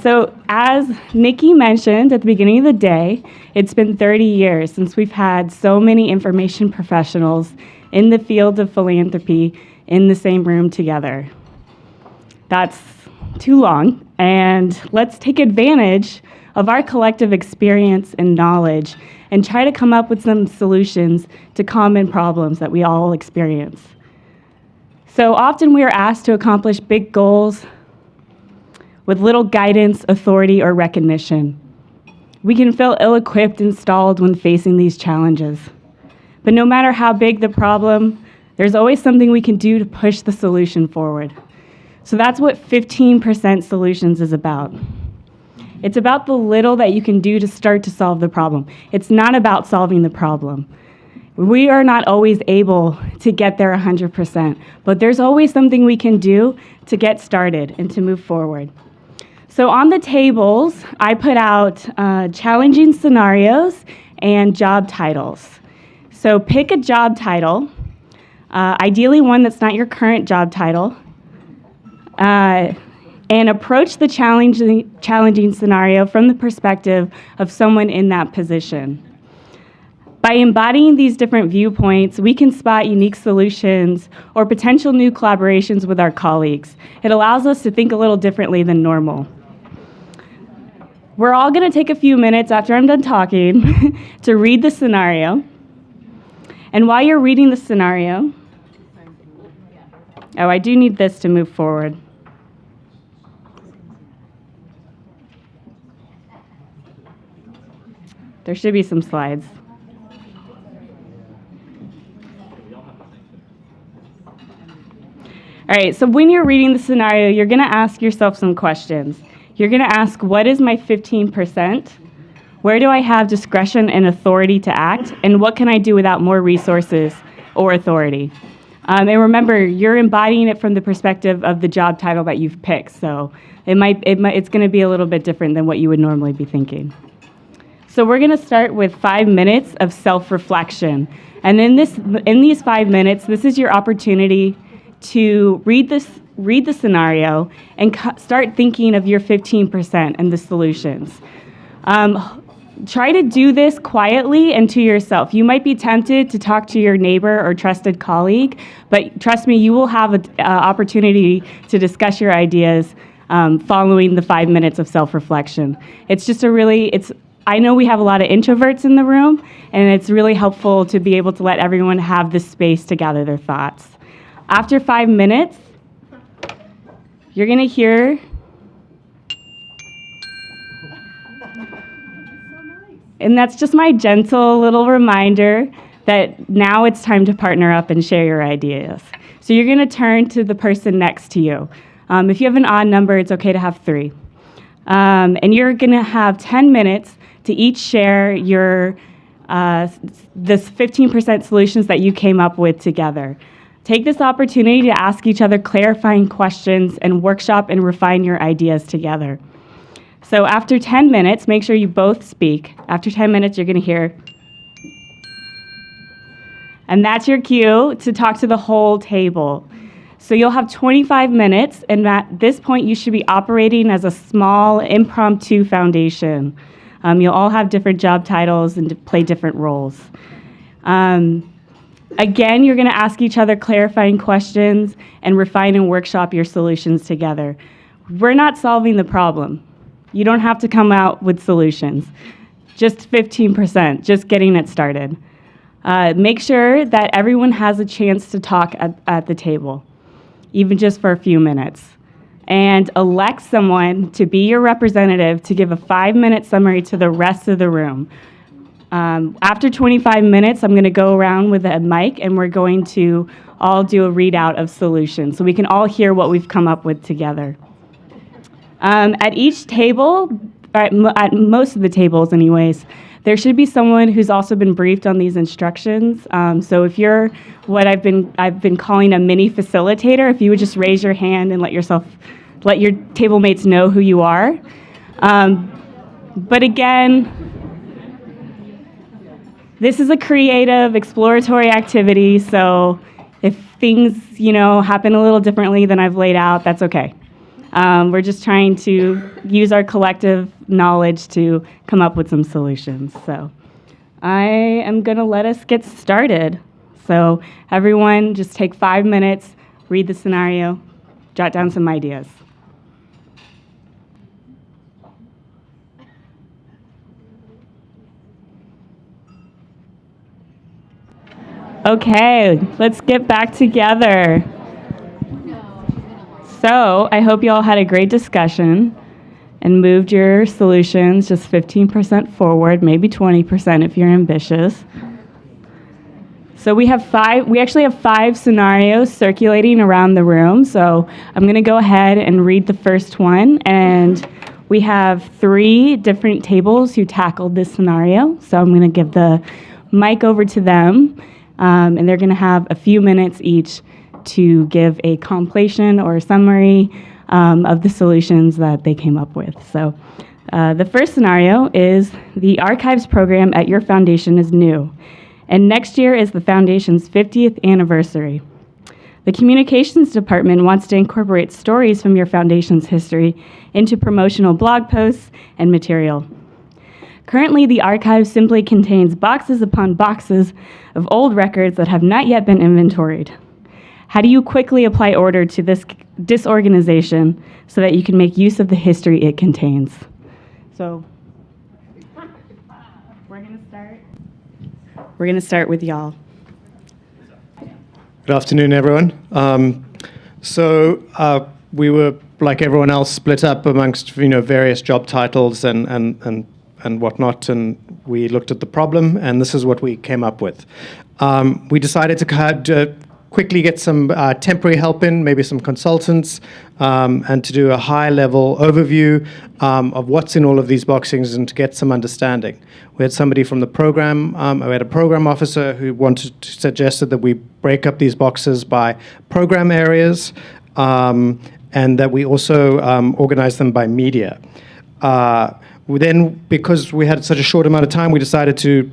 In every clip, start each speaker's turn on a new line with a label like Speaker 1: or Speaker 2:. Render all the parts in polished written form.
Speaker 1: So as Nikki mentioned at the beginning of the day, it's been 30 years since we've had so many information professionals in the field of philanthropy in the same room together. That's too long, and let's take advantage of our collective experience and knowledge and try to come up with some solutions to common problems that we all experience. So often we are asked to accomplish big goals with little guidance, authority, or recognition. We can feel ill-equipped and stalled when facing these challenges. But no matter how big the problem, there's always something we can do to push the solution forward. So that's what 15% Solutions is about. It's about the little that you can do to start to solve the problem. It's not about solving the problem. We are not always able to get there 100%, but there's always something we can do to get started and to move forward. So on the tables, I put out challenging scenarios and job titles. So pick a job title, ideally one that's not your current job title, and approach the challenging scenario from the perspective of someone in that position. By embodying these different viewpoints, we can spot unique solutions or potential new collaborations with our colleagues. It allows us to think a little differently than normal. We're all going to take a few minutes after I'm done talking to read the scenario. And while you're reading the scenario, I do need this to move forward. There should be some slides. All right, so when you're reading the scenario, you're going to ask yourself some questions. You're going to ask, what is my 15%? Where do I have discretion and authority to act? And what can I do without more resources or authority? And remember, you're embodying it from the perspective of the job title that you've picked. So it's going to be a little bit different than what you would normally be thinking. So we're going to start with 5 minutes of self-reflection. And in these 5 minutes, this is your opportunity to read the scenario and start thinking of your 15% and the solutions. Try to do this quietly and to yourself. You might be tempted to talk to your neighbor or trusted colleague, but trust me, you will have an opportunity to discuss your ideas following the 5 minutes of self-reflection. I know we have a lot of introverts in the room, and it's really helpful to be able to let everyone have the space to gather their thoughts. After 5 minutes, you're going to hear and that's just my gentle little reminder that now it's time to partner up and share your ideas. So you're going to turn to the person next to you. If you have an odd number, it's okay to have 3. And you're going to have 10 minutes to each share your this 15% solutions that you came up with together. Take this opportunity to ask each other clarifying questions and workshop and refine your ideas together. So after 10 minutes, make sure you both speak. After 10 minutes, you're going to hear. And that's your cue to talk to the whole table. So you'll have 25 minutes, and at this point, you should be operating as a small, impromptu foundation. You'll all have different job titles and play different roles. Again, you're going to ask each other clarifying questions and refine and workshop your solutions together. We're not solving the problem. You don't have to come out with solutions. Just 15%, just getting it started. Make sure that everyone has a chance to talk at the table, even just for a few minutes. And elect someone to be your representative to give a 5-minute summary to the rest of the room. After 25 minutes, I'm going to go around with a mic, and we're going to all do a readout of solutions so we can all hear what we've come up with together. At each table, at most of the tables anyways, there should be someone who's also been briefed on these instructions. So if you're what I've been calling a mini facilitator, if you would just raise your hand and let your table mates know who you are. But again, this is a creative, exploratory activity, so if things, happen a little differently than I've laid out, that's okay. We're just trying to use our collective knowledge to come up with some solutions. So I am going to let us get started. So everyone just take 5 minutes, read the scenario, jot down some ideas. Okay, let's get back together. So I hope you all had a great discussion and moved your solutions just 15% forward, maybe 20% if you're ambitious. So we actually have 5 scenarios circulating around the room. So I'm going to go ahead and read the first one. And we have 3 different tables who tackled this scenario. So I'm going to give the mic over to them. And they're going to have a few minutes each to give a compilation or a summary of the solutions that they came up with. So the first scenario is the archives program at your foundation is new, and next year is the foundation's 50th anniversary. The communications department wants to incorporate stories from your foundation's history into promotional blog posts and material. Currently, the archive simply contains boxes upon boxes of old records that have not yet been inventoried. How do you quickly apply order to this disorganization so that you can make use of the history it contains? So, we're going to start with y'all.
Speaker 2: Good afternoon, everyone. We were, like everyone else, split up amongst various job titles and whatnot, and we looked at the problem, and this is what we came up with. We decided to quickly get some temporary help in, maybe some consultants, and to do a high-level overview of what's in all of these boxes and to get some understanding. We had somebody from the program, we had a program officer who suggested that we break up these boxes by program areas, and that we also organize them by media. Then, because we had such a short amount of time, we decided to,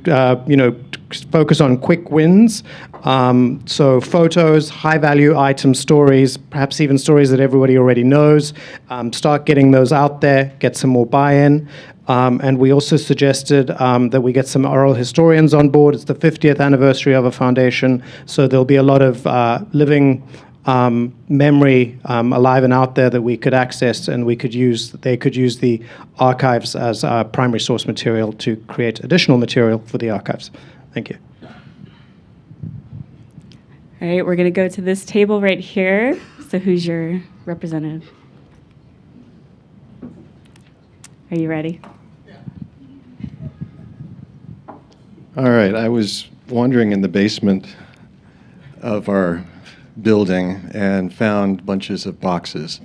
Speaker 2: focus on quick wins. So photos, high-value item stories, perhaps even stories that everybody already knows. Start getting those out there, get some more buy-in. And we also suggested that we get some oral historians on board. It's the 50th anniversary of a foundation, so there'll be a lot of living memory alive and out there that we could access, and they could use the archives as primary source material to create additional material for the archives. Thank you.
Speaker 1: All right, we're going to go to this table right here. So who's your representative? Are you ready?
Speaker 3: All right, I was wandering in the basement of our building and found bunches of boxes.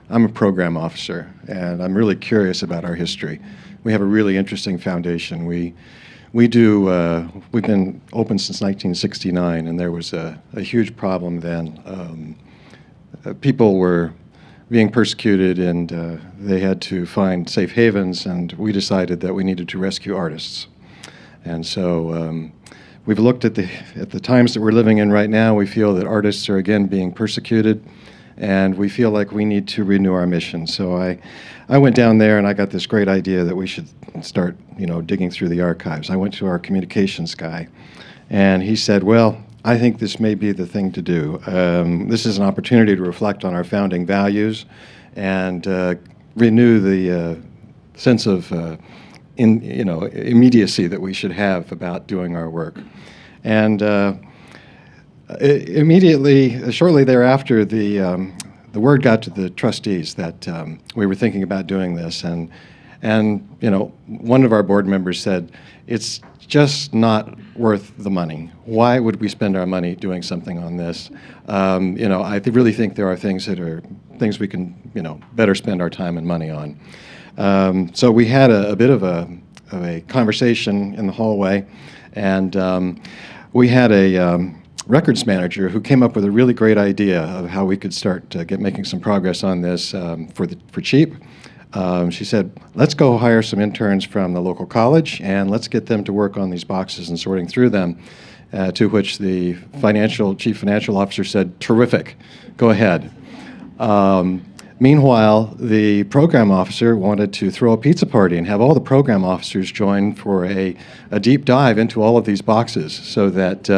Speaker 3: I'm a program officer, and I'm really curious about our history. We have a really interesting foundation. We've been open since 1969, and there was a huge problem then. People were being persecuted, and they had to find safe havens, and we decided that we needed to rescue artists. And so we've looked at the times that we're living in right now. We feel that artists are again being persecuted, and we feel like we need to renew our mission. So I went down there and I got this great idea that we should start, digging through the archives. I went to our communications guy, and he said, well, I think this may be the thing to do. This is an opportunity to reflect on our founding values and renew the sense of immediacy that we should have about doing our work. And shortly thereafter, the word got to the trustees that we were thinking about doing this, and one of our board members said, "It's just not worth the money. Why would we spend our money doing something on this? I really think there are things we can better spend our time and money on." So we had a bit of a conversation in the hallway, and we had a records manager who came up with a really great idea of how we could start making some progress on this for cheap. She said, let's go hire some interns from the local college and let's get them to work on these boxes and sorting through them, to which the chief financial officer said, terrific, go ahead. Meanwhile, the program officer wanted to throw a pizza party and have all the program officers join for a deep dive into all of these boxes so that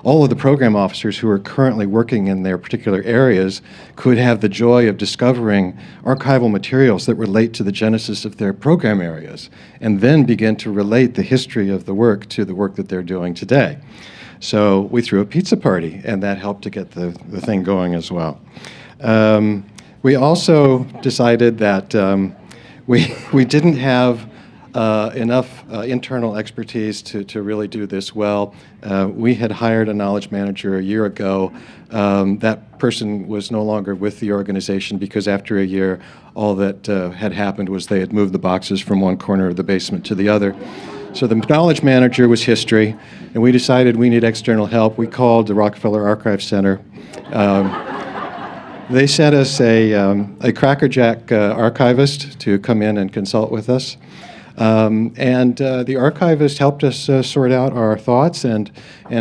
Speaker 3: all of the program officers who are currently working in their particular areas could have the joy of discovering archival materials that relate to the genesis of their program areas, and then begin to relate the history of the work to the work that they're doing today. So we threw a pizza party, and that helped to get the thing going as well. We also decided that we didn't have enough internal expertise to really do this well. We had hired a knowledge manager a year ago. That person was no longer with the organization because after a year, all that had happened was they had moved the boxes from one corner of the basement to the other. So the knowledge manager was history, and we decided we need external help. We called the Rockefeller Archive Center. They sent us a crackerjack archivist to come in and consult with us. And the archivist helped us sort out our thoughts and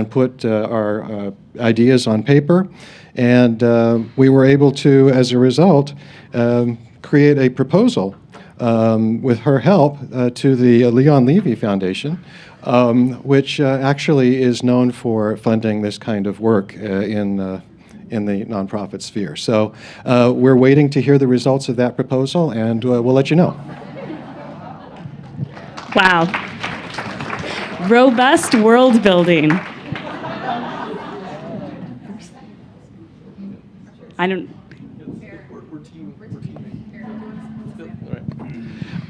Speaker 3: put our ideas on paper. And we were able to, as a result, create a proposal with her help to the Leon Levy Foundation, which actually is known for funding this kind of work in the nonprofit sphere. So we're waiting to hear the results of that proposal, and we'll let you know.
Speaker 1: Wow. Robust world building. I don't.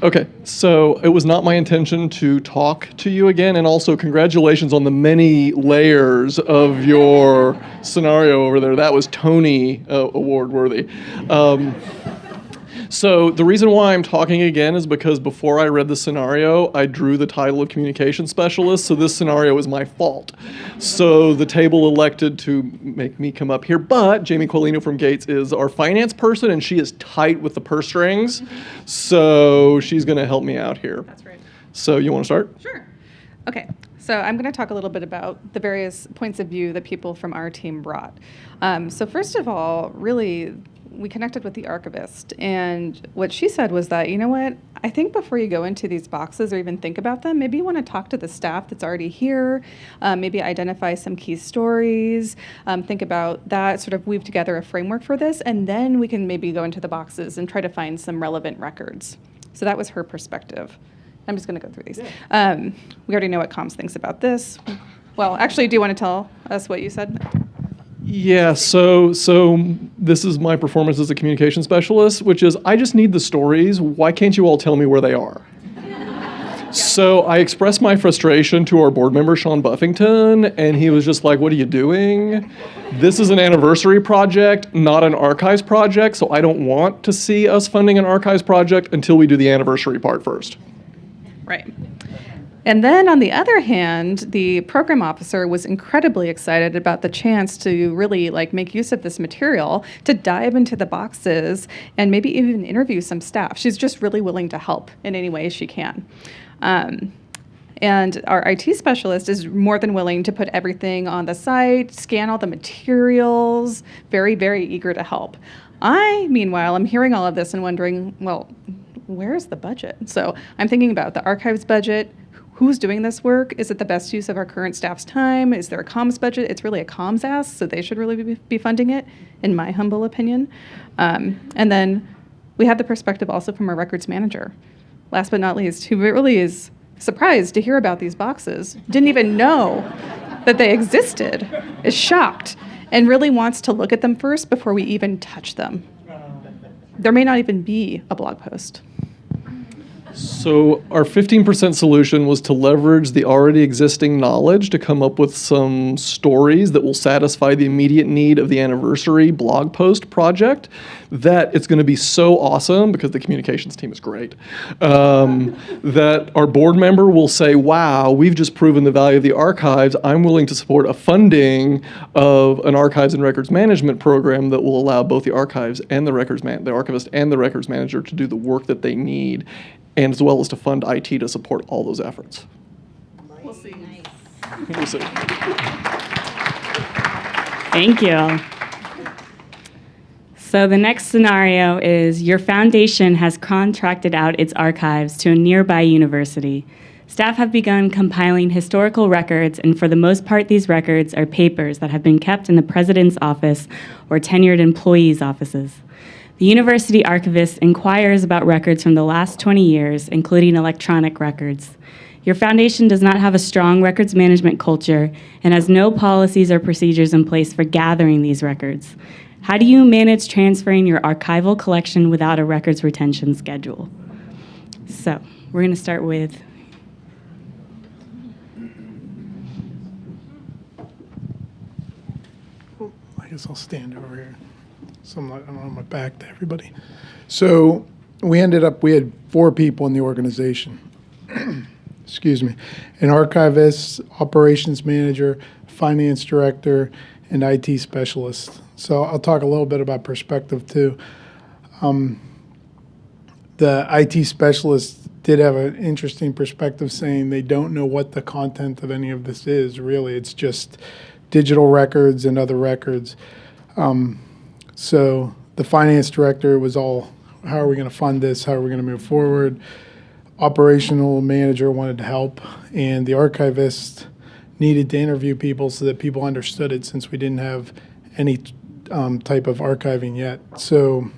Speaker 4: Okay, so it was not my intention to talk to you again, and also congratulations on the many layers of your scenario over there. That was Tony award worthy. So the reason why I'm talking again is because before I read the scenario, I drew the title of communication specialist, so this scenario is my fault. So the table elected to make me come up here, but Jamie Colino from Gates is our finance person, and she is tight with the purse strings, so she's gonna help me out here.
Speaker 5: That's right.
Speaker 4: So you wanna start?
Speaker 5: Sure. Okay, so I'm going to talk a little bit about the various points of view that people from our team brought. So first of all, really, we connected with the archivist, and what she said was that, you know what, I think before you go into these boxes or even think about them, maybe you want to talk to the staff that's already here, maybe identify some key stories, think about that, sort of weave together a framework for this, and then we can maybe go into the boxes and try to find some relevant records. So that was her perspective. I'm just going to go through these. We already know what Comms thinks about this. Well, actually, do you want to tell us what you said?
Speaker 4: Yeah, so this is my performance as a communication specialist, which is I just need the stories. Why can't you all tell me where they are? So I expressed my frustration to our board member, Sean Buffington, and he was just like, what are you doing? This is an anniversary project, not an archives project, so I don't want to see us funding an archives project until we do the anniversary part first.
Speaker 5: Right. And then on the other hand, the program officer was incredibly excited about the chance to really make use of this material to dive into the boxes and maybe even interview some staff. She's just really willing to help in any way she can. And our IT specialist is more than willing to put everything on the site, scan all the materials, very, very eager to help. Meanwhile, I'm hearing all of this and wondering, well, where's the budget? So I'm thinking about the archives budget. Who's doing this work? Is it the best use of our current staff's time? Is there a comms budget? It's really a comms ask, so they should really be funding it, in my humble opinion. And then we have the perspective also from our records manager, last but not least, who really is surprised to hear about these boxes, didn't even know that they existed, is shocked, and really wants to look at them first before we even touch them. There may not even be a blog post.
Speaker 4: So our 15% solution was to leverage the already existing knowledge to come up with some stories that will satisfy the immediate need of the anniversary blog post project. That it's going to be so awesome because the communications team is great, that our board member will say, wow, we've just proven the value of the archives. I'm willing to support a funding of an archives and records management program that will allow both the archives and the archivist and the records manager to do the work that they need, and as well as to fund IT to support all those efforts.
Speaker 5: We'll see.
Speaker 4: We'll see.
Speaker 1: Thank you. So the next scenario is your foundation has contracted out its archives to a nearby university. Staff have begun compiling historical records, and for the most part, these records are papers that have been kept in the president's office or tenured employees' offices. The university archivist inquires about records from the last 20 years, including electronic records. Your foundation does not have a strong records management culture and has no policies or procedures in place for gathering these records. How do you manage transferring your archival collection without a records retention schedule? So we're going to start with
Speaker 6: I guess I'll stand over here so I'm not on my back to everybody. So we had 4 people in the organization. Excuse me. An archivist, operations manager, finance director, and IT specialist. So I'll talk a little bit about perspective too. The IT specialist did have an interesting perspective, saying they don't know what the content of any of this is, really. It's just digital records and other records. So the finance director was all, how are we going to fund this? How are we going to move forward? Operational manager wanted to help, and the archivist needed to interview people so that people understood it, since we didn't have any type of archiving yet. So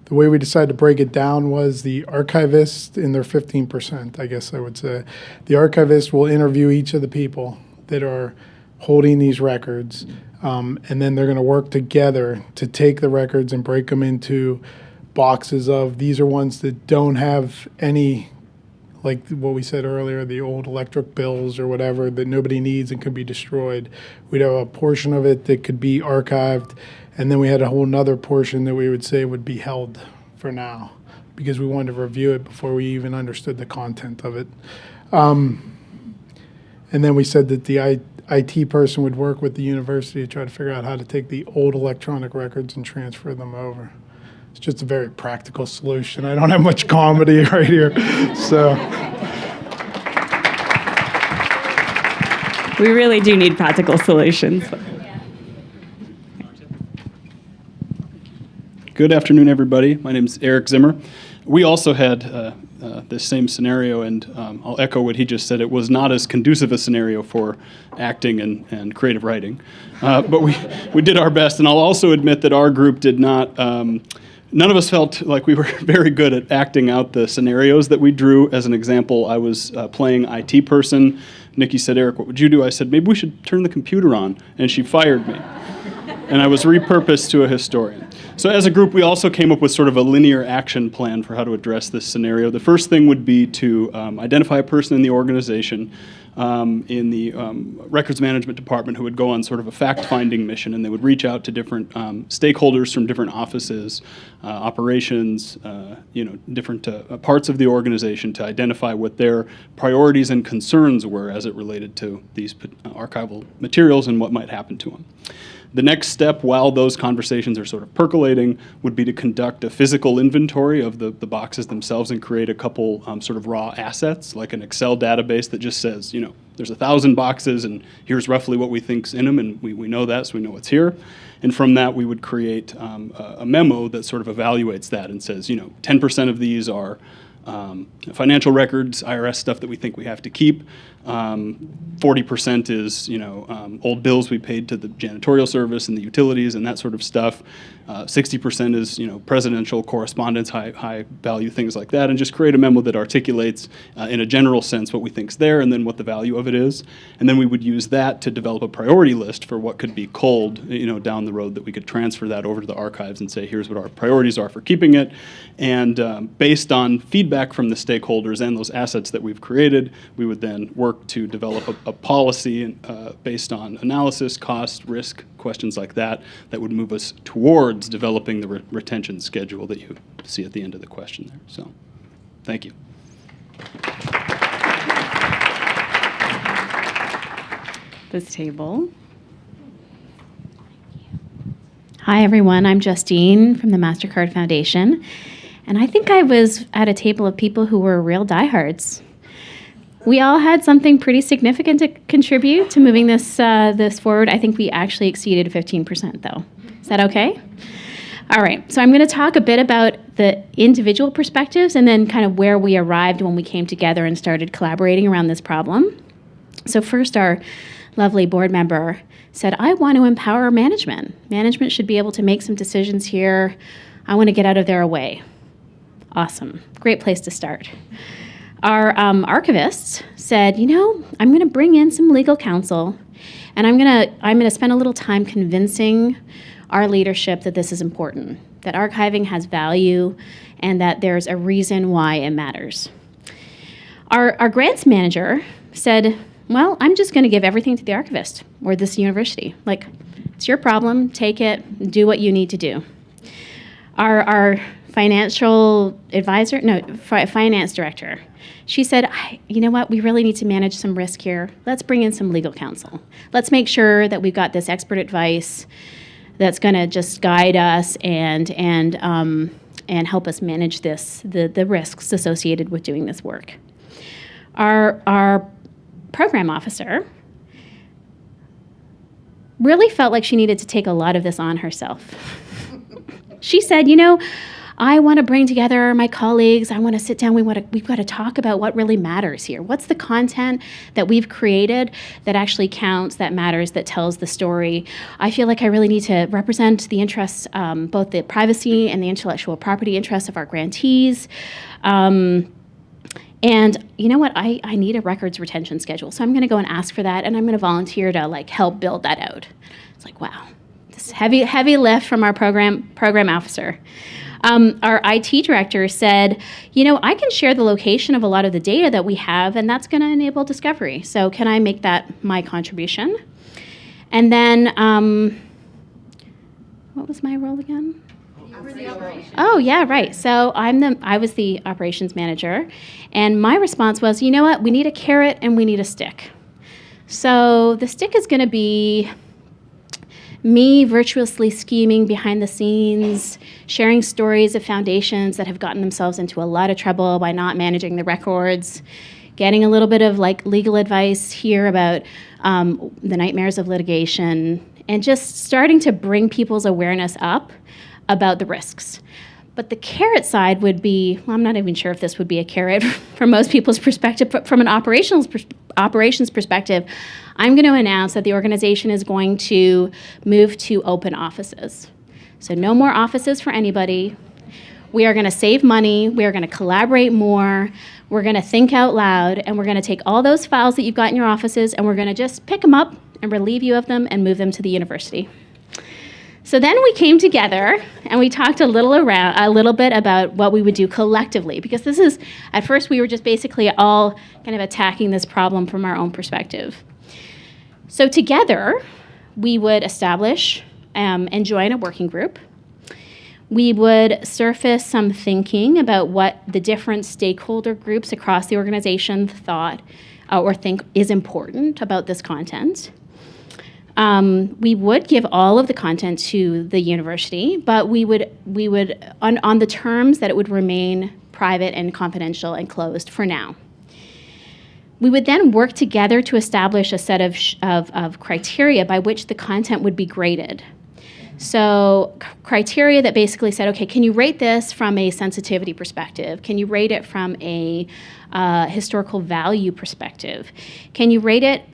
Speaker 6: the way we decided to break it down was the archivist in their 15%, I guess I would say. The archivist will interview each of the people that are holding these records, and then they're going to work together to take the records and break them into boxes of, these are ones that don't have any, like what we said earlier, the old electric bills or whatever that nobody needs and could be destroyed. We'd have a portion of it that could be archived, and then we had a whole nother portion that we would say would be held for now, because we wanted to review it before we even understood the content of it. And then we said that the IT person would work with the university to try to figure out how to take the old electronic records and transfer them over. It's just a very practical solution. I don't have much comedy right here, so.
Speaker 1: we really do need practical solutions.
Speaker 7: Good afternoon, everybody. My name is Eric Zimmer. We also had this same scenario, and I'll echo what he just said. It was not as conducive a scenario for acting and creative writing, but we did our best. And I'll also admit that our group did not. None of us felt like we were very good at acting out the scenarios that we drew. As an example, I was playing IT person. Nikki said, "Eric, what would you do?" I said, "Maybe we should turn the computer on," and she fired me. And I was repurposed to a historian. So as a group, we also came up with sort of a linear action plan for how to address this scenario. The first thing would be to identify a person in the organization, in the records management department, who would go on sort of a fact-finding mission, and they would reach out to different stakeholders from different offices, operations, different parts of the organization to identify what their priorities and concerns were as it related to these archival materials and what might happen to them. The next step, while those conversations are sort of percolating, would be to conduct a physical inventory of the boxes themselves and create a couple sort of raw assets, like an Excel database that just says, there's 1,000 boxes and here's roughly what we think's in them, and we know that, so we know what's here. And from that, we would create a memo that sort of evaluates that and says, 10% of these are financial records, IRS stuff that we think we have to keep. 40% is, old bills we paid to the janitorial service and the utilities and that sort of stuff. 60% is, presidential correspondence, high value things like that, and just create a memo that articulates in a general sense what we think's there and then what the value of it is. And then we would use that to develop a priority list for what could be culled, down the road, that we could transfer that over to the archives and say, here's what our priorities are for keeping it. And based on feedback from the stakeholders and those assets that we've created, we would then work to develop a policy based on analysis, cost, risk, questions like that would move us towards developing the retention schedule that you see at the end of the question there. So, thank you.
Speaker 1: This table.
Speaker 8: Hi, everyone. I'm Justine from the MasterCard Foundation. And I think I was at a table of people who were real diehards. We all had something pretty significant to contribute to moving this forward. I think we actually exceeded 15%, though. Is that okay? All right, so I'm going to talk a bit about the individual perspectives and then kind of where we arrived when we came together and started collaborating around this problem. So first, our lovely board member said, I want to empower management. Management should be able to make some decisions here. I want to get out of their way. Awesome. Great place to start. Our archivist said, I'm going to bring in some legal counsel, and I'm going to spend a little time convincing our leadership that this is important, that archiving has value, and that there's a reason why it matters. Our grants manager said, well, I'm just going to give everything to the archivist or this university. Like, it's your problem, take it, do what you need to do. Our financial advisor, finance director, she said, you know what, we really need to manage some risk here. Let's bring in some legal counsel. Let's make sure that we've got this expert advice that's going to just guide us and help us manage the risks associated with doing this work. Our program officer really felt like she needed to take a lot of this on herself. She said, I want to bring together my colleagues. I want to sit down. We've got to talk about what really matters here. What's the content that we've created that actually counts, that matters, that tells the story? I feel like I really need to represent the interests, both the privacy and the intellectual property interests of our grantees. And you know what? I need a records retention schedule. So I'm going to go and ask for that, and I'm going to volunteer to help build that out. It's like, wow, this heavy lift from our program officer. Our IT director said, I can share the location of a lot of the data that we have, and that's going to enable discovery. So can I make that my contribution? And then, what was my role again? Oh, yeah, right. So I was the operations manager, and my response was, you know what? We need a carrot and we need a stick. So the stick is going to be me virtuously scheming behind the scenes, sharing stories of foundations that have gotten themselves into a lot of trouble by not managing the records, getting a little bit of legal advice here about the nightmares of litigation, and just starting to bring people's awareness up about the risks. But the carrot side would be, I'm not even sure if this would be a carrot from most people's perspective, but from an operations perspective, I'm going to announce that the organization is going to move to open offices. So no more offices for anybody. We are going to save money. We are going to collaborate more. We're going to think out loud, and we're going to take all those files that you've got in your offices, and we're going to just pick them up and relieve you of them and move them to the university. So then we came together and we talked a little bit about what we would do collectively, because at first we were just basically all kind of attacking this problem from our own perspective. So together we would establish and join a working group. We would surface some thinking about what the different stakeholder groups across the organization thought or think is important about this content. We would give all of the content to the university, but we would on the terms that it would remain private and confidential and closed for now. We would then work together to establish a set of criteria by which the content would be graded. So criteria that basically said, okay, can you rate this from a sensitivity perspective? Can you rate it from a historical value perspective? Can you rate it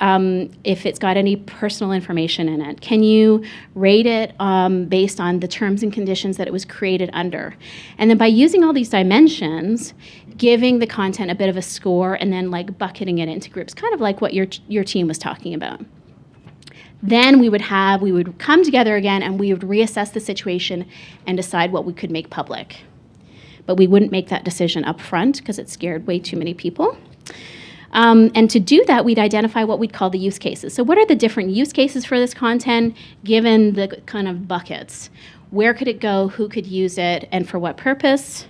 Speaker 8: if it's got any personal information in it? Can you rate it based on the terms and conditions that it was created under? And then by using all these dimensions, giving the content a bit of a score and then bucketing it into groups, kind of like what your team was talking about. Then we would come together again and we would reassess the situation and decide what we could make public. But we wouldn't make that decision up front because it scared way too many people. And to do that, we'd identify what we'd call the use cases. So what are the different use cases for this content given the kind of buckets? Where could it go? Who could use it? And for what purpose?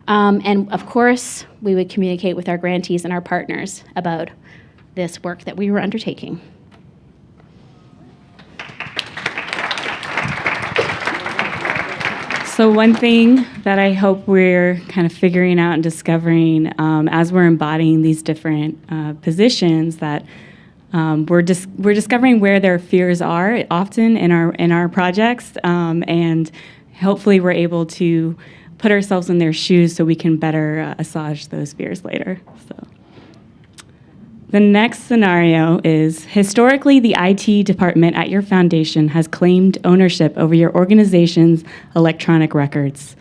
Speaker 8: And of course, we would communicate with our grantees and our partners about this work that we were undertaking.
Speaker 1: So one thing that I hope we're kind of figuring out and discovering as we're embodying these different positions, that we're discovering where their fears are often in our projects, and hopefully we're able to put ourselves in their shoes so we can better assuage those fears later. So. The next scenario is, historically, the IT department at your foundation has claimed ownership over your organization's electronic records.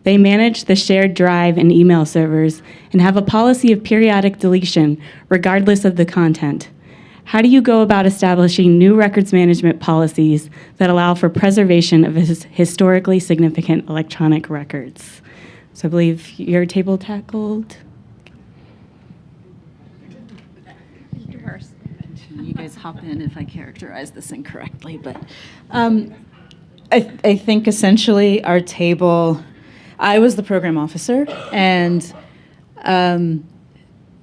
Speaker 1: They manage the shared drive and email servers and have a policy of periodic deletion regardless of the content. How do you go about establishing new records management policies that allow for preservation of historically significant electronic records? So I believe your table tackled.
Speaker 9: You guys hop in if I characterize this incorrectly, but I think essentially our table, I was the program officer, and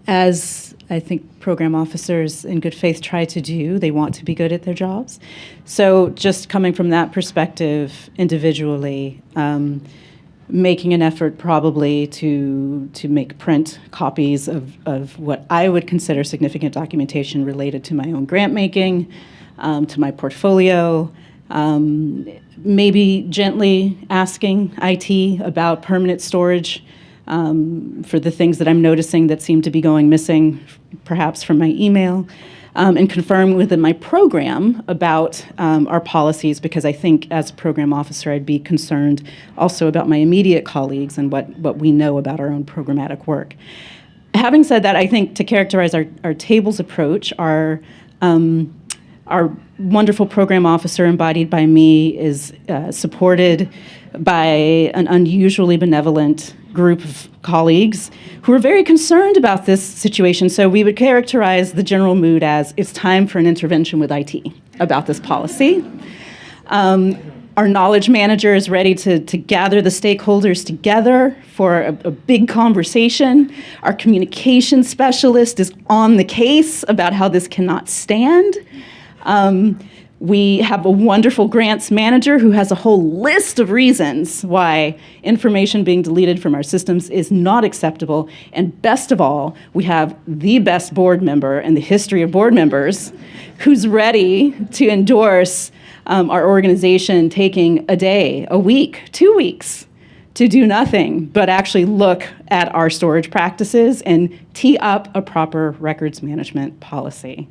Speaker 9: as I think program officers in good faith try to do, they want to be good at their jobs. So just coming from that perspective individually, making an effort probably to make print copies of what I would consider significant documentation related to my own grant making, to my portfolio, maybe gently asking IT about permanent storage for the things that I'm noticing that seem to be going missing, perhaps from my email, and confirm within my program about our policies, because I think as a program officer, I'd be concerned also about my immediate colleagues and what we know about our own programmatic work. Having said that, I think to characterize our tables approach, our wonderful program officer embodied by me is supported by an unusually benevolent group of colleagues who are very concerned about this situation. So we would characterize the general mood as it's time for an intervention with IT about this policy. Our knowledge manager is ready to gather the stakeholders together for a big conversation. Our communication specialist is on the case about how this cannot stand. We have a wonderful grants manager who has a whole list of reasons why information being deleted from our systems is not acceptable. And best of all, we have the best board member in the history of board members who's ready to endorse our organization taking a day, a week, 2 weeks to do nothing but actually look at our storage practices and tee up a proper records management policy.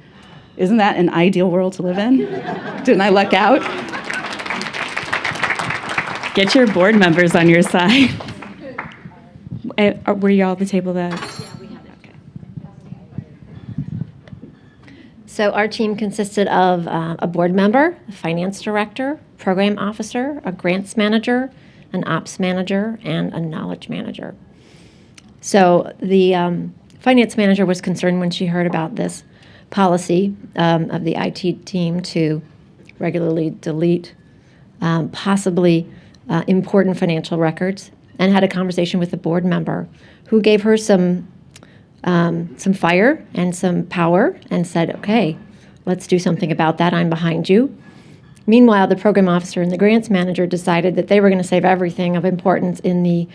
Speaker 9: Isn't that an ideal world to live in? Didn't I luck out?
Speaker 1: Get your board members on your side. Were you all at the table that?
Speaker 10: Yeah, we have it. Okay. So our team consisted of a board member, a finance director, program officer, a grants manager, an ops manager, and a knowledge manager. So the finance manager was concerned when she heard about this policy of the IT team to regularly delete possibly important financial records, and had a conversation with a board member who gave her some fire and some power and said, okay, let's do something about that. I'm behind you. Meanwhile, the program officer and the grants manager decided that they were going to save everything of importance in the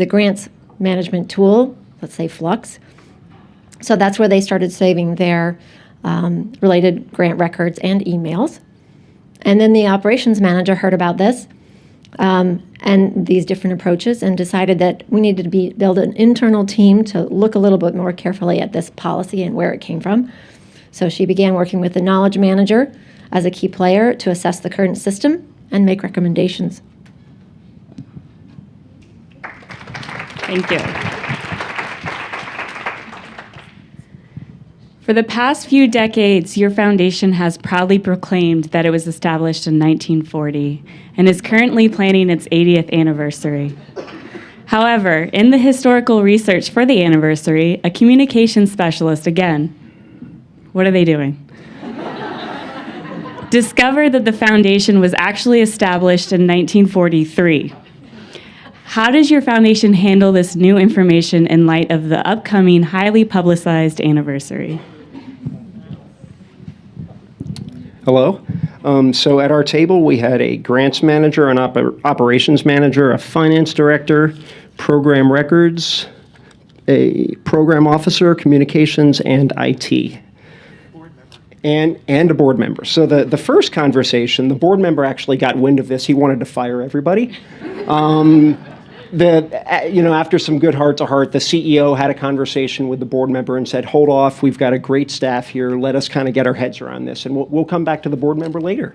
Speaker 10: grants management tool, let's say Flux. So that's where they started saving their related grant records and emails. And then the operations manager heard about this and these different approaches and decided that we needed to build an internal team to look a little bit more carefully at this policy and where it came from. So she began working with the knowledge manager as a key player to assess the current system and make recommendations.
Speaker 1: Thank you. For the past few decades, your foundation has proudly proclaimed that it was established in 1940 and is currently planning its 80th anniversary. However, in the historical research for the anniversary, a communications specialist, again, what are they doing? Discovered that the foundation was actually established in 1943. How does your foundation handle this new information in light of the upcoming highly publicized anniversary?
Speaker 11: Hello. So at our table, we had a grants manager, an operations manager, a finance director, program records, a program officer, communications, and IT. and a board member. So the first conversation, the board member actually got wind of this. He wanted to fire everybody. After some good heart-to-heart, the CEO had a conversation with the board member and said, hold off, we've got a great staff here, let us kind of get our heads around this, and we'll come back to the board member later.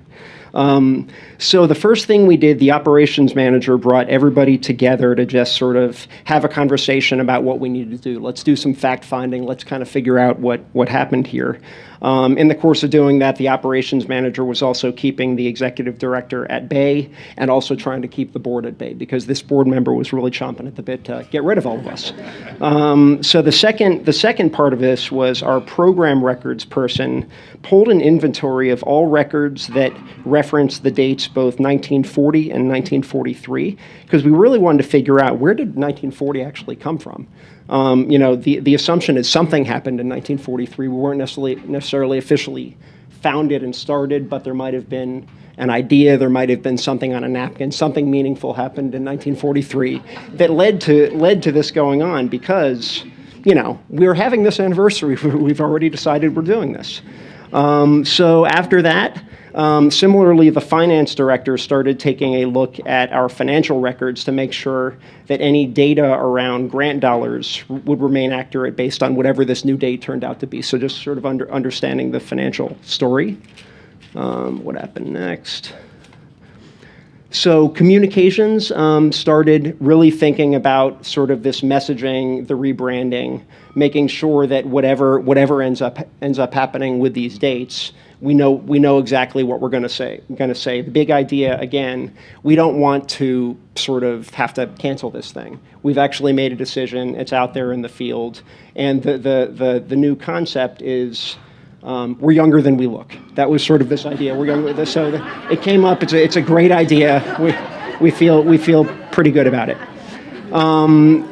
Speaker 11: So the first thing we did, the operations manager brought everybody together to just sort of have a conversation about what we needed to do. Let's do some fact-finding, let's kind of figure out what happened here. In the course of doing that, the operations manager was also keeping the executive director at bay and also trying to keep the board at bay because this board member was really chomping at the bit to get rid of all of us. So the second part of this was our program records person pulled an inventory of all records that reference the dates both 1940 and 1943 because we really wanted to figure out where did 1940 actually come from. The assumption is something happened in 1943. We weren't necessarily officially founded and started, but there might have been an idea, there might have been something on a napkin, something meaningful happened in 1943 that led to this going on because, we're having this anniversary. We've already decided we're doing this. So after that, similarly, the finance director started taking a look at our financial records to make sure that any data around grant dollars would remain accurate based on whatever this new date turned out to be. So just sort of understanding the financial story. What happened next? So communications started really thinking about sort of this messaging, the rebranding, making sure that whatever ends up happening with these dates, we know exactly what we're going to say. The big idea, again, we don't want to sort of have to cancel this thing. We've actually made a decision. It's out there in the field, and the new concept is we're younger than we look. That was sort of this idea. We're younger, so it came up. It's a great idea. We feel pretty good about it. I'm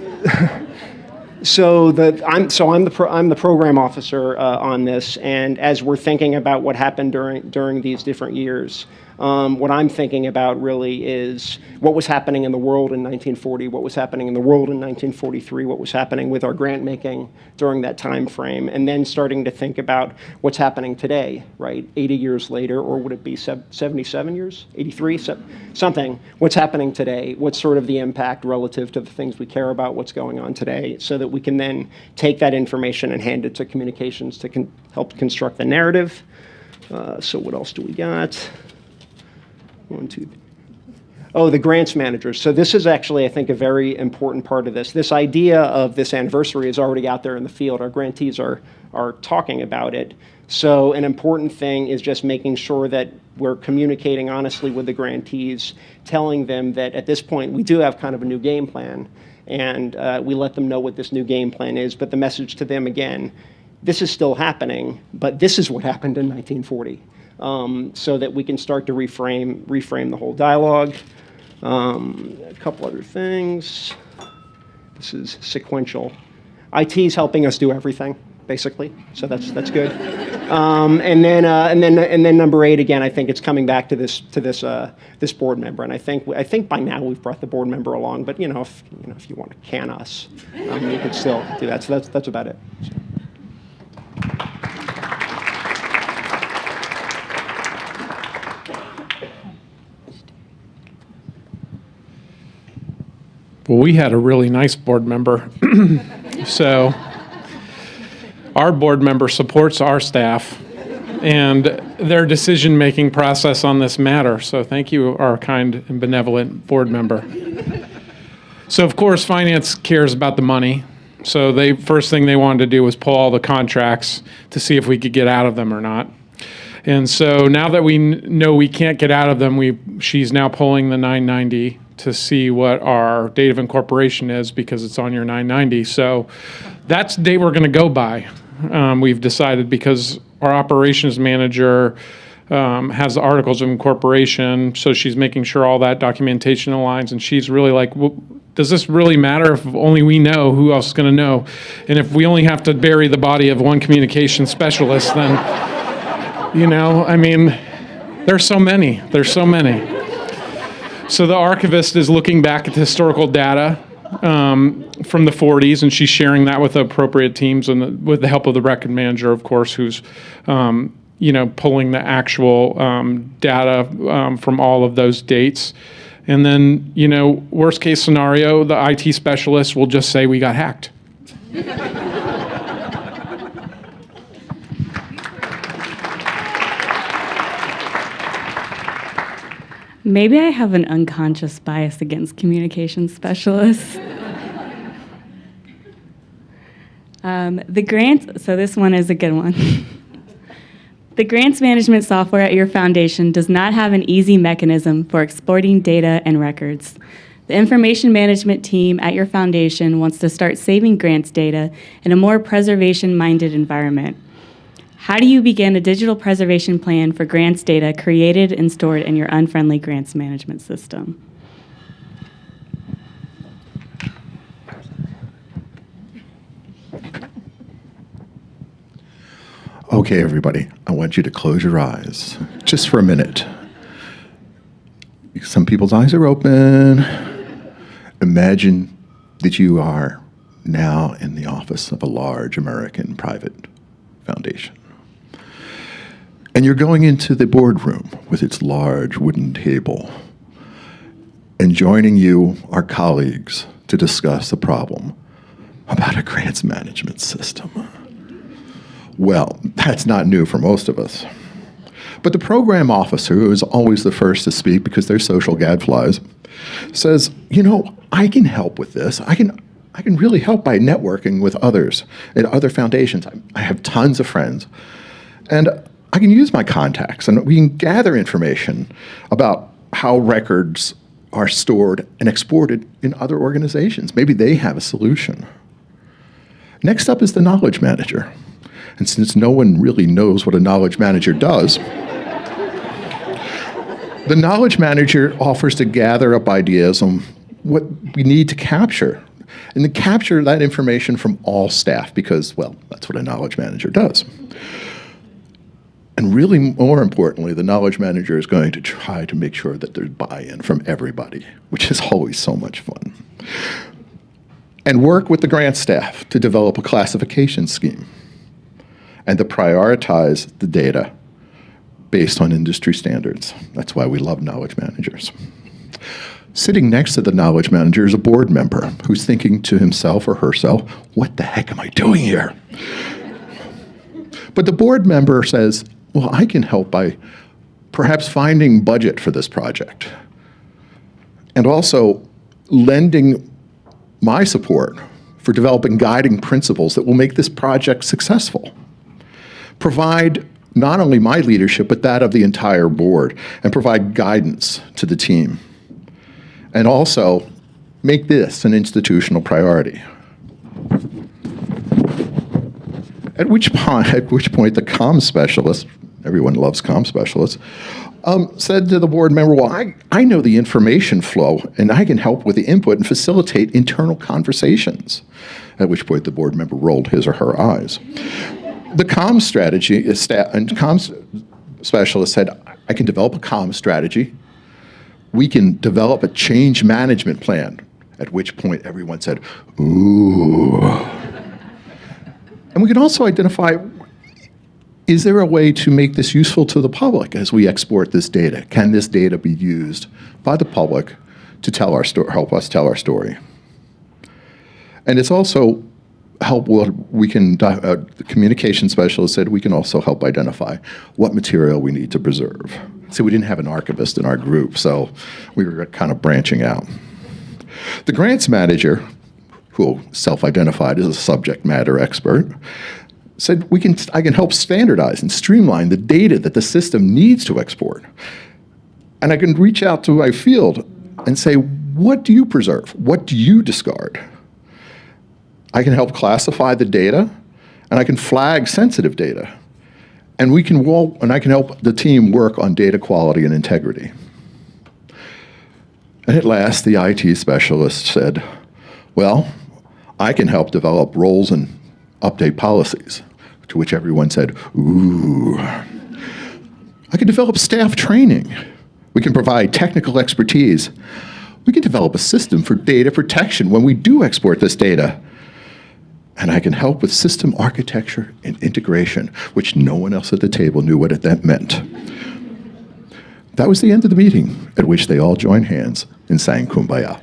Speaker 11: the program officer on this, and as we're thinking about what happened during these different years, what I'm thinking about really is what was happening in the world in 1940, what was happening in the world in 1943, what was happening with our grant making during that time frame, and then starting to think about what's happening today, right? 80 years later, or would it be 77 years, 83, something? What's happening today? What's sort of the impact relative to the things we care about, what's going on today, so that we can then take that information and hand it to communications to help construct the narrative. So what else do we got? The grants managers. So this is actually, I think, a very important part of this. This idea of this anniversary is already out there in the field. Our grantees are talking about it. So an important thing is just making sure that we're communicating honestly with the grantees, telling them that at this point we do have kind of a new game plan, and we let them know what this new game plan is. But the message to them, again, this is still happening, but this is what happened in 1940. So that we can start to reframe the whole dialogue. A couple other things. This is sequential. IT is helping us do everything, basically. So that's good. And then number 8 again. I think it's coming back to this board member, and I think by now we've brought the board member along. But if you want to can us, you can still do that. So that's about it.
Speaker 12: Well, we had a really nice board member. So our board member supports our staff and their decision-making process on this matter. So thank you, our kind and benevolent board member. So of course, finance cares about the money. So first thing they wanted to do was pull all the contracts to see if we could get out of them or not. And so now that we know we can't get out of them, she's now pulling the 990 to see what our date of incorporation is because it's on your 990. So that's the date we're going to go by. We've decided because our operations manager has the articles of incorporation, so she's making sure all that documentation aligns, and she's really like, well, does this really matter if only we know? Who else is going to know? And if we only have to bury the body of one communication specialist, then, there's so many. So the archivist is looking back at the historical data from the 40s, and she's sharing that with the appropriate teams and with the help of the record manager, of course, who's pulling the actual data from all of those dates. And then, worst case scenario, the IT specialist will just say we got hacked.
Speaker 1: Maybe I have an unconscious bias against communication specialists. The grants, so this one is a good one. The grants management software at your foundation does not have an easy mechanism for exporting data and records. The information management team at your foundation wants to start saving grants data in a more preservation-minded environment. How do you begin a digital preservation plan for grants data created and stored in your unfriendly grants management system?
Speaker 13: Okay, everybody, I want you to close your eyes just for a minute. Some people's eyes are open. Imagine that you are now in the office of a large American private foundation. And you're going into the boardroom with its large wooden table. And joining you are colleagues to discuss a problem about a grants management system. Well, that's not new for most of us. But the program officer, who is always the first to speak because they're social gadflies, says, I can help with this. I can really help by networking with others at other foundations. I have tons of friends. And I can use my contacts, and we can gather information about how records are stored and exported in other organizations. Maybe they have a solution. Next up is the knowledge manager. And since no one really knows what a knowledge manager does, the knowledge manager offers to gather up ideas on what we need to capture, and to capture that information from all staff because, well, that's what a knowledge manager does. And really, more importantly, the knowledge manager is going to try to make sure that there's buy-in from everybody, which is always so much fun. And work with the grant staff to develop a classification scheme and to prioritize the data based on industry standards. That's why we love knowledge managers. Sitting next to the knowledge manager is a board member who's thinking to himself or herself, what the heck am I doing here? But the board member says, well, I can help by perhaps finding budget for this project and also lending my support for developing guiding principles that will make this project successful. Provide not only my leadership, but that of the entire board, and provide guidance to the team. And also make this an institutional priority. At which point the comm specialist, everyone loves comm specialists, said to the board member, well, I know the information flow, and I can help with the input and facilitate internal conversations. At which point the board member rolled his or her eyes. The comm strategy and comm specialist said, I can develop a comm strategy. We can develop a change management plan. At which point everyone said, ooh. And we can also identify, is there a way to make this useful to the public as we export this data? Can this data be used by the public to tell our story, help us tell our story? And it's also the communication specialist said we can also help identify what material we need to preserve. So we didn't have an archivist in our group, so we were kind of branching out. The grants manager, who self-identified as a subject matter expert, said I can help standardize and streamline the data that the system needs to export. And I can reach out to my field and say, what do you preserve? What do you discard? I can help classify the data, and I can flag sensitive data. And I can help the team work on data quality and integrity. And at last, the IT specialist said, well, I can help develop roles and update policies, to which everyone said, ooh. I can develop staff training. We can provide technical expertise. We can develop a system for data protection when we do export this data. And I can help with system architecture and integration, which no one else at the table knew what that meant. That was the end of the meeting, at which they all joined hands and sang Kumbaya.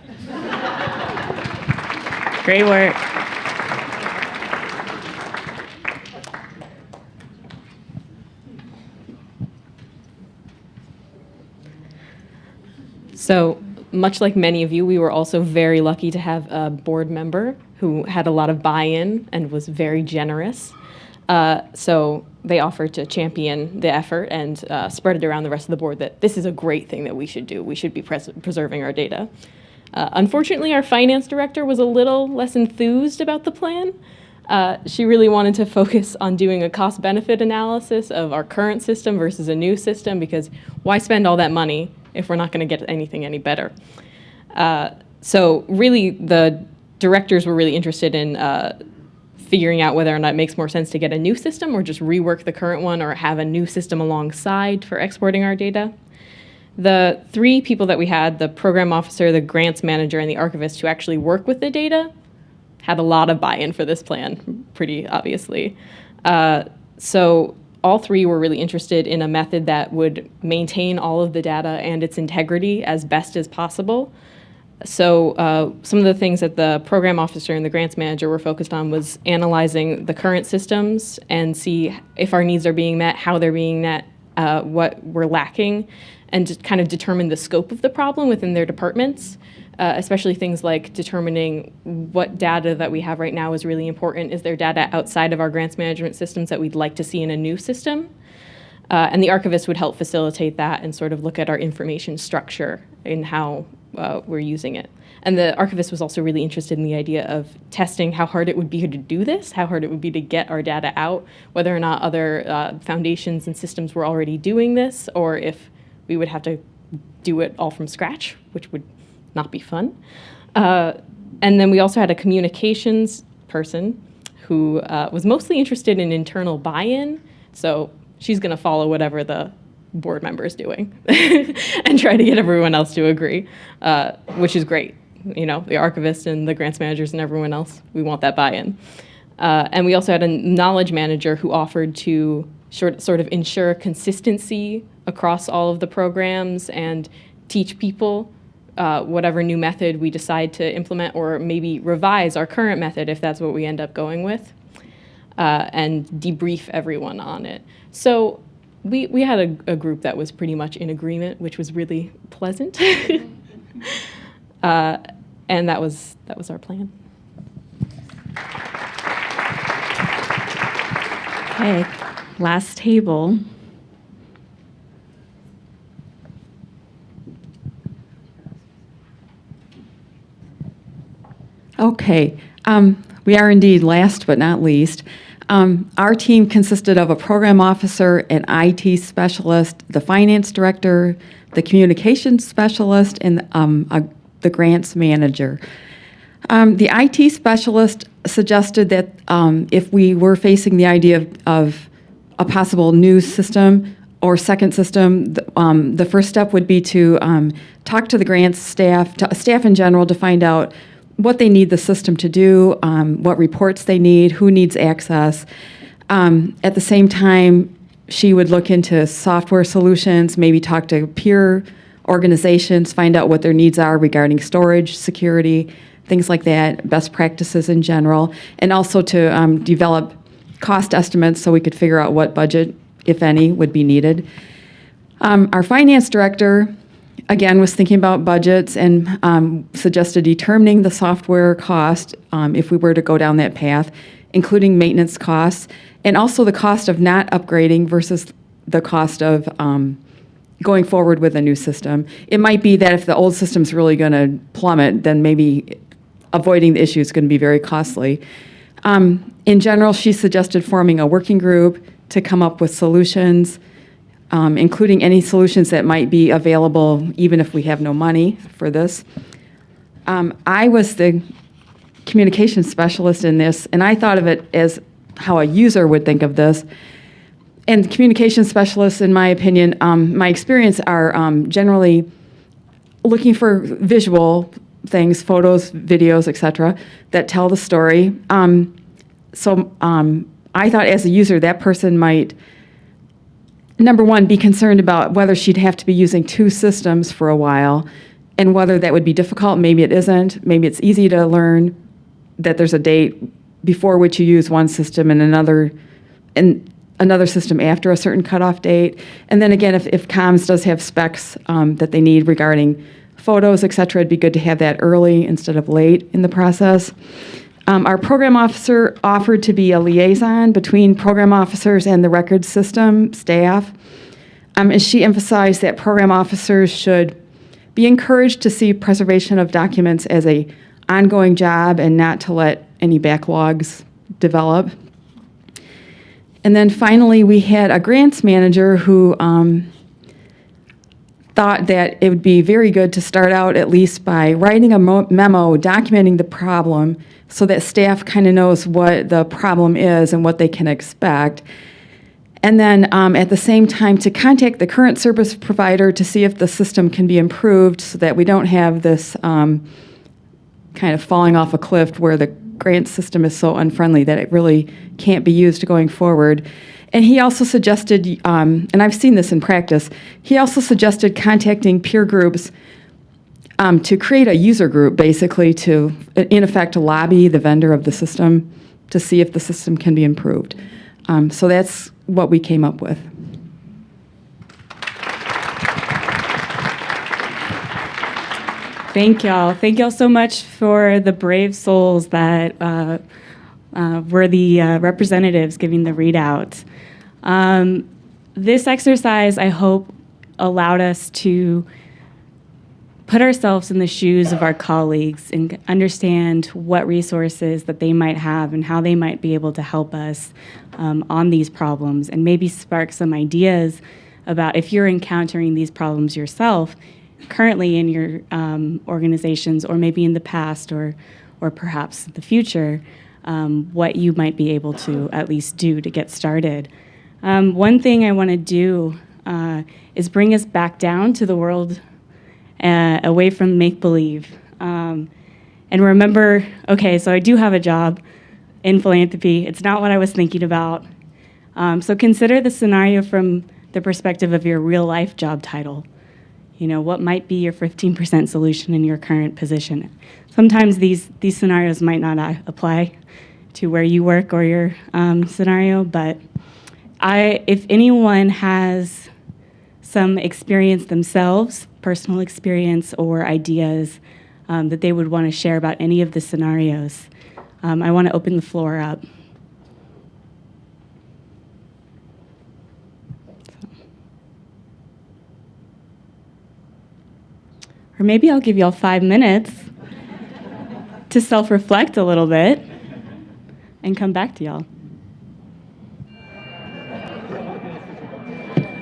Speaker 1: Great work.
Speaker 14: So, much like many of you, we were also very lucky to have a board member who had a lot of buy-in and was very generous. So they offered to champion the effort and spread it around the rest of the board that this is a great thing that we should do. We should be preserving our data. Unfortunately, our finance director was a little less enthused about the plan. She really wanted to focus on doing a cost-benefit analysis of our current system versus a new system, because why spend all that money if we're not going to get anything any better? So really, the directors were really interested in figuring out whether or not it makes more sense to get a new system or just rework the current one or have a new system alongside for exporting our data. The three people that we had, the program officer, the grants manager, and the archivist who actually work with the data, had a lot of buy-in for this plan, pretty obviously. So all three were really interested in a method that would maintain all of the data and its integrity as best as possible. So some of the things that the program officer and the grants manager were focused on was analyzing the current systems and see if our needs are being met, how they're being met, what we're lacking, and just kind of determine the scope of the problem within their departments, especially things like determining what data that we have right now is really important. Is there data outside of our grants management systems that we'd like to see in a new system? And the archivist would help facilitate that and sort of look at our information structure and how we're using it. And the archivist was also really interested in the idea of testing how hard it would be to do this, how hard it would be to get our data out, whether or not other foundations and systems were already doing this, or if we would have to do it all from scratch, which would not be fun. And then we also had a communications person who was mostly interested in internal buy-in. So she's going to follow whatever the board member is doing and try to get everyone else to agree, which is great. You know, the archivist and the grants managers and everyone else, we want that buy-in. And we also had a knowledge manager who offered to sort of ensure consistency across all of the programs and teach people whatever new method we decide to implement, or maybe revise our current method if that's what we end up going with, and debrief everyone on it. So we had a group that was pretty much in agreement, which was really pleasant. And that was our plan.
Speaker 1: Okay, last table. Okay, we are indeed last but not least. Our team consisted of a program officer, an IT specialist, the finance director, the communications specialist, and the grants manager. The IT specialist suggested that if we were facing the idea of a possible new system or second system, the first step would be to talk to the grants staff, staff in general, to find out what they need the system to do, what reports they need, who needs access. At the same time, she would look into software solutions, maybe talk to peer organizations, find out what their needs are regarding storage, security, things like that, best practices in general, and also to develop cost estimates so we could figure out what budget, if any, would be needed. Our finance director, again, was thinking about budgets and suggested determining the software cost if we were to go down that path, including maintenance costs, and also the cost of not upgrading versus the cost of going forward with a new system. It might be that if the old system's really going to plummet, then maybe avoiding the issue is going to be very costly. In general, she suggested forming a working group to come up with solutions, including any solutions that might be available even if we have no money for this. I was the communications specialist in this, and I thought of it as how a user would think of this. And communications specialists, in my opinion, my experience, are generally looking for visual things, photos, videos, etc., that tell the story.
Speaker 15: So I thought as a user, that person might, number one, be concerned about whether she'd have to be using two systems for a while and whether that would be difficult. Maybe it isn't. Maybe it's easy to learn that there's a date before which you use one system and another system after a certain cutoff date. And then again, if comms does have specs that they need regarding photos, et cetera, it'd be good to have that early instead of late in the process. Our program officer offered to be a liaison between program officers and the record system staff. And she emphasized that program officers should be encouraged to see preservation of documents as a ongoing job and not to let any backlogs develop. And then finally, we had a grants manager who thought that it would be very good to start out at least by writing a memo documenting the problem so that staff kind of knows what the problem is and what they can expect. And then at the same time to contact the current service provider to see if the system can be improved so that we don't have this kind of falling off a cliff where the grant system is so unfriendly that it really can't be used going forward. And he also suggested, and I've seen this in practice, he also suggested contacting peer groups to create a user group, basically to, in effect, lobby the vendor of the system to see if the system can be improved. So that's what we came up with.
Speaker 1: Thank y'all. Thank y'all so much for the brave souls that were the representatives giving the readout. This exercise, I hope, allowed us to put ourselves in the shoes of our colleagues and understand what resources that they might have and how they might be able to help us on these problems, and maybe spark some ideas about if you're encountering these problems yourself currently in your organizations, or maybe in the past, or perhaps the future, what you might be able to at least do to get started. One thing I want to do is bring us back down to the world, away from make-believe. And remember, okay, so I do have a job in philanthropy. It's not what I was thinking about. So consider the scenario from the perspective of your real-life job title. You know, what might be your 15% solution in your current position? Sometimes these scenarios might not apply to where you work or your scenario, but if anyone has some experience themselves, personal experience or ideas that they would want to share about any of the scenarios, I want to open the floor up. Or maybe I'll give y'all 5 minutes to self-reflect a little bit and come back to y'all.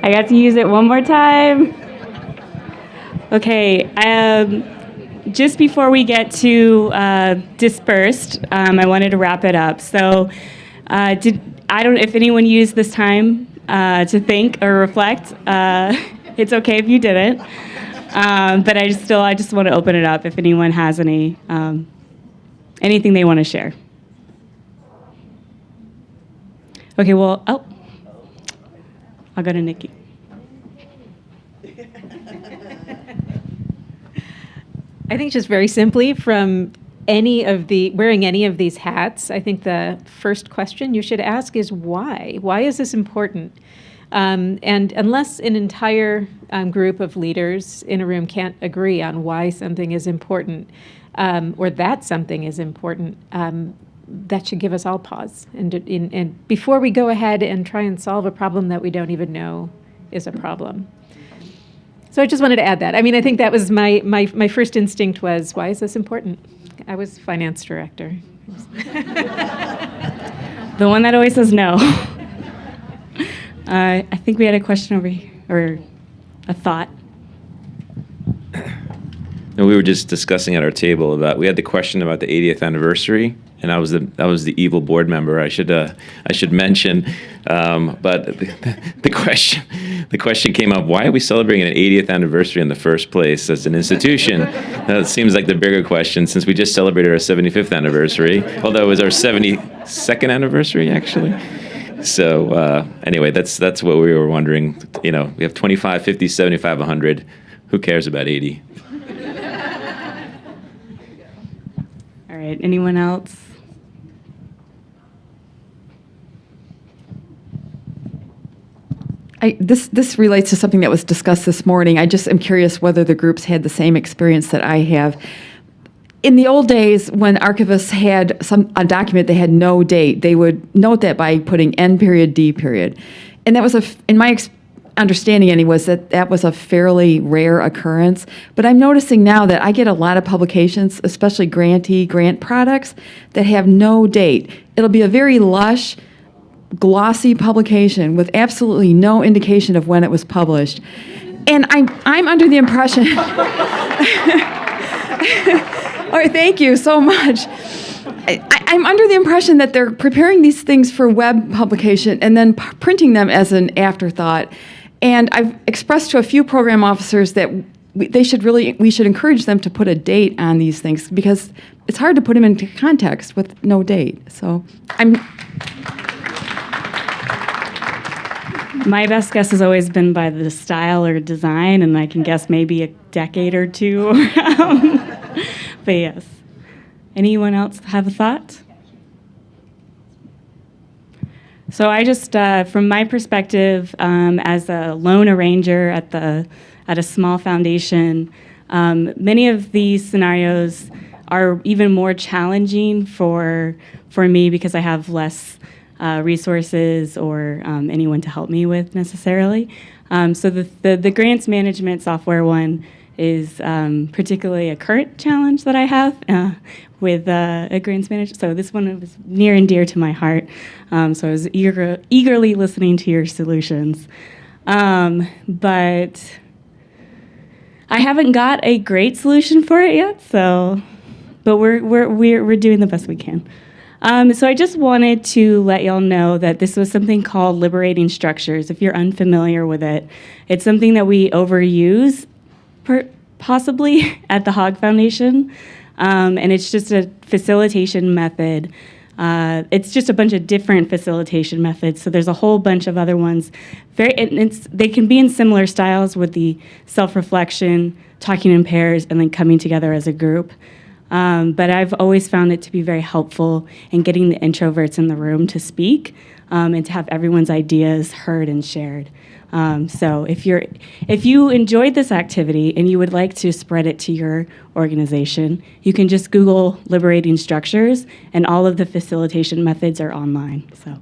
Speaker 1: I got to use it one more time. Okay, just before we get to dispersed, I wanted to wrap it up. So I don't know if anyone used this time to think or reflect. It's okay if you didn't. But I just want to open it up if anyone has anything they want to share. Okay, well, I'll go to Nikki.
Speaker 16: I think just very simply, from wearing any of these hats, I think the first question you should ask is why? Why is this important? And unless an entire group of leaders in a room can't agree on why something is important, or that something is important, that should give us all pause. And before we go ahead and try and solve a problem that we don't even know is a problem. So I just wanted to add that. I mean, I think that was my first instinct was, why is this important? I was finance director.
Speaker 1: The one that always says no. I think we had a question over here, or a thought.
Speaker 17: No, we were just discussing at our table about, we had the question about the 80th anniversary, and I was the evil board member. I should mention, but the the question came up, why are we celebrating an 80th anniversary in the first place as an institution? That seems like the bigger question, since we just celebrated our 75th anniversary, although it was our 72nd anniversary, actually. So anyway, that's what we were wondering. We have 25, 50, 75, 100. Who cares about 80?
Speaker 1: All right, anyone else?
Speaker 15: This relates to something that was discussed this morning. I just am curious whether the groups had the same experience that I have. In the old days, when archivists had a document that had no date, they would note that by putting N period, D period. And that was, in my understanding anyway, was that was a fairly rare occurrence. But I'm noticing now that I get a lot of publications, especially grant products, that have no date. It'll be a very lush, glossy publication with absolutely no indication of when it was published. And I'm under the impression... All right, thank you so much. I'm under the impression that they're preparing these things for web publication and then printing them as an afterthought. And I've expressed to a few program officers that we should encourage them to put a date on these things, because it's hard to put them into context with no date. So
Speaker 1: My best guess has always been by the style or design, and I can guess maybe a decade or two. But yes. Anyone else have a thought? So I just, from my perspective, as a lone arranger at a small foundation, many of these scenarios are even more challenging for me because I have less resources or anyone to help me with necessarily. So the grants management software one is particularly a current challenge that I have with a grants manager. So this one was near and dear to my heart. So I was eagerly listening to your solutions. But I haven't got a great solution for it yet. But we're doing the best we can. So I just wanted to let y'all know that this was something called Liberating Structures. If you're unfamiliar with it, it's something that we overuse possibly at the Hogg Foundation, and it's just a facilitation method. It's just a bunch of different facilitation methods. So there's a whole bunch of other ones. They can be in similar styles with the self-reflection, talking in pairs, and then coming together as a group. But I've always found it to be very helpful in getting the introverts in the room to speak and to have everyone's ideas heard and shared. So if you enjoyed this activity and you would like to spread it to your organization, you can just Google Liberating Structures, and all of the facilitation methods are online. So